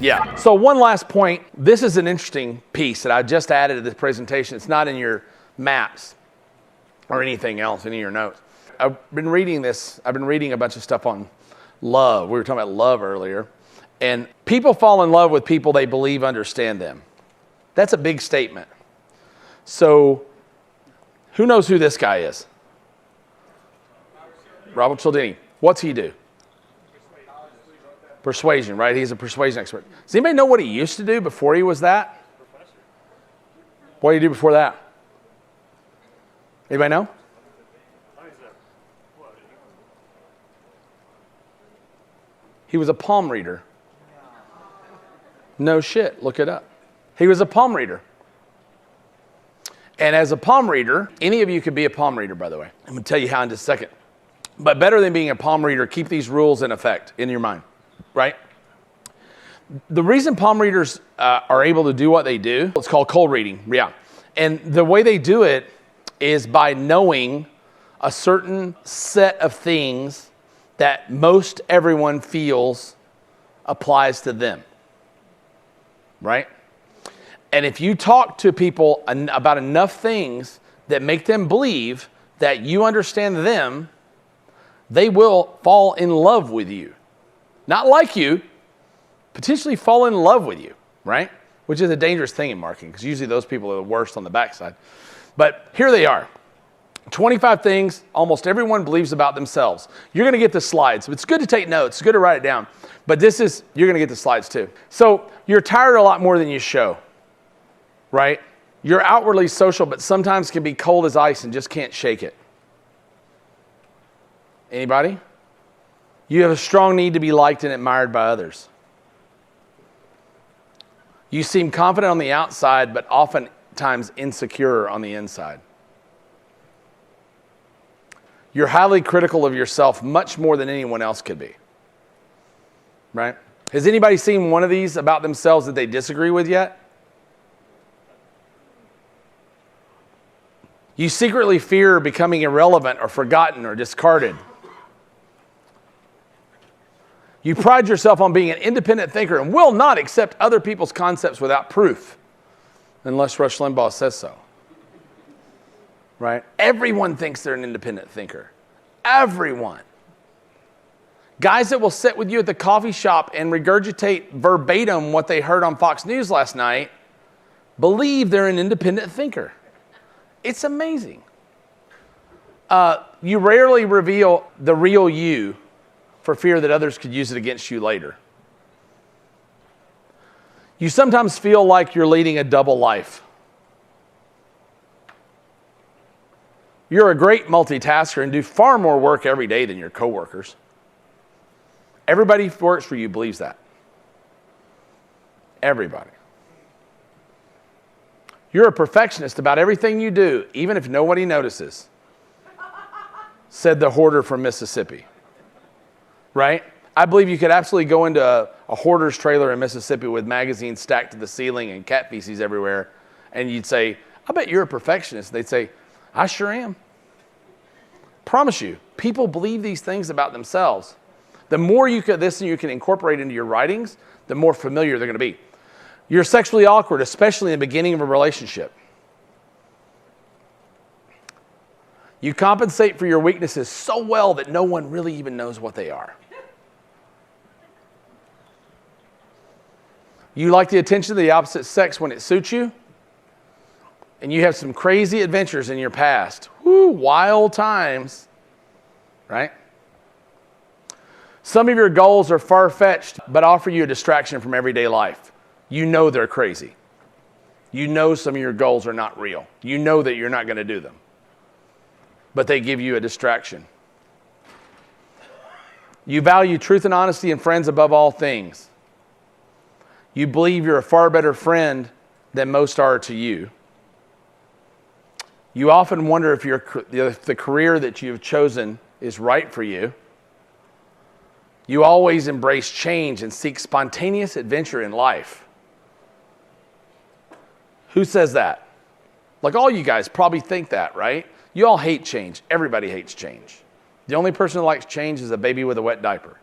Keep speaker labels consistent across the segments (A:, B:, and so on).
A: Yeah. So one last point. This is an interesting piece that I just added to this presentation. It's not in your maps or anything else, any of your notes. I've been reading this. I've been reading a bunch of stuff on love. We were talking about love earlier. And people fall in love with people they believe understand them. That's a big statement. So who knows who this guy is? Robert Cialdini. What's he do? Persuasion, right? He's a persuasion expert. Does anybody know what he used to do before he was that? What did he do before that? Anybody know? He was a palm reader. No shit, look it up. He was a palm reader. And as a palm reader, any of you could be a palm reader, by the way. I'm going to tell you how in just a second. But better than being a palm reader, keep these rules in effect in your mind, right? The reason palm readers are able to do what they do, it's called cold reading, yeah. And the way they do it is by knowing a certain set of things that most everyone feels applies to them, right? And if you talk to people about enough things that make them believe that you understand them, they will fall in love with you. Not like you, potentially fall in love with you, right? Which is a dangerous thing in marketing, because usually those people are the worst on the backside. But here they are. 25 things almost everyone believes about themselves. You're going to get the slides. It's good to take notes. It's good to write it down. But you're going to get the slides too. So you're tired a lot more than you show, right? You're outwardly social, but sometimes can be cold as ice and just can't shake it. Anybody? You have a strong need to be liked and admired by others. You seem confident on the outside, but oftentimes insecure on the inside. You're highly critical of yourself much more than anyone else could be. Right? Has anybody seen one of these about themselves that they disagree with yet? You secretly fear becoming irrelevant or forgotten or discarded. You pride yourself on being an independent thinker and will not accept other people's concepts without proof, unless Rush Limbaugh says so. Right? Everyone thinks they're an independent thinker. Everyone. Guys that will sit with you at the coffee shop and regurgitate verbatim what they heard on Fox News last night believe they're an independent thinker. It's amazing. You rarely reveal the real you for fear that others could use it against you later. You sometimes feel like you're leading a double life. You're a great multitasker and do far more work every day than your coworkers. Everybody who works for you believes that. Everybody. You're a perfectionist about everything you do, even if nobody notices, said the hoarder from Mississippi. Right? I believe you could absolutely go into a hoarder's trailer in Mississippi with magazines stacked to the ceiling and cat feces everywhere, and you'd say, I bet you're a perfectionist. They'd say, I sure am. Promise you, people believe these things about themselves. The more you can incorporate into your writings, the more familiar they're going to be. You're sexually awkward, especially in the beginning of a relationship. You compensate for your weaknesses so well that no one really even knows what they are. You like the attention of the opposite sex when it suits you. And you have some crazy adventures in your past. Woo, wild times. Right? Some of your goals are far-fetched, but offer you a distraction from everyday life. You know they're crazy. You know some of your goals are not real. You know that you're not going to do them. But they give you a distraction. You value truth and honesty in friends above all things. You believe you're a far better friend than most are to you. You often wonder if the career that you've chosen is right for you. You always embrace change and seek spontaneous adventure in life. Who says that? Like all you guys probably think that, right? You all hate change. Everybody hates change. The only person who likes change is a baby with a wet diaper.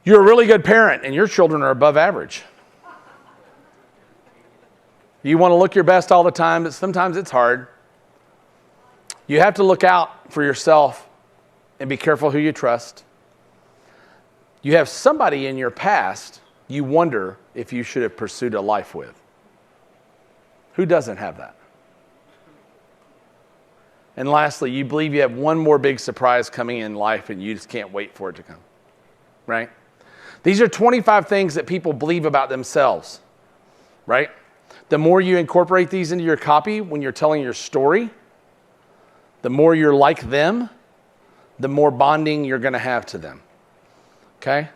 A: You're a really good parent and your children are above average. You want to look your best all the time, but sometimes it's hard. You have to look out for yourself and be careful who you trust. You have somebody in your past you wonder if you should have pursued a life with. Who doesn't have that? And lastly, you believe you have one more big surprise coming in life and you just can't wait for it to come, right? These are 25 things that people believe about themselves, right? The more you incorporate these into your copy when you're telling your story, the more you're like them, the more bonding you're going to have to them, okay?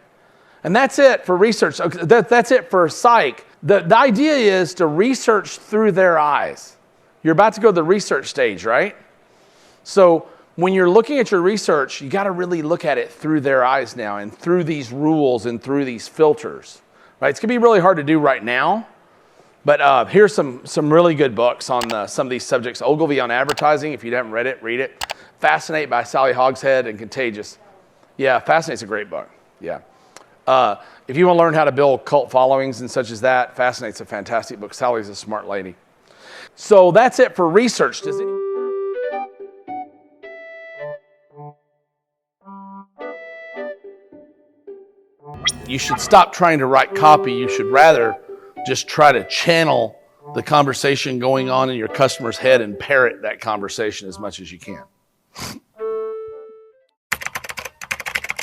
A: And that's it for research. That's it for psych. The idea is to research through their eyes. You're about to go to the research stage, right? So when you're looking at your research, you got to really look at it through their eyes now and through these rules and through these filters, right? It's going to be really hard to do right now, but here's some really good books on some of these subjects. Ogilvy on Advertising, if you haven't read it, read it. Fascinate by Sally Hogshead and Contagious. Yeah, Fascinate's a great book, yeah. If you want to learn how to build cult followings and such as that, Fascinate's a fantastic book. Sally's a smart lady. So that's it for research. You should stop trying to write copy. You should rather just try to channel the conversation going on in your customer's head and parrot that conversation as much as you can.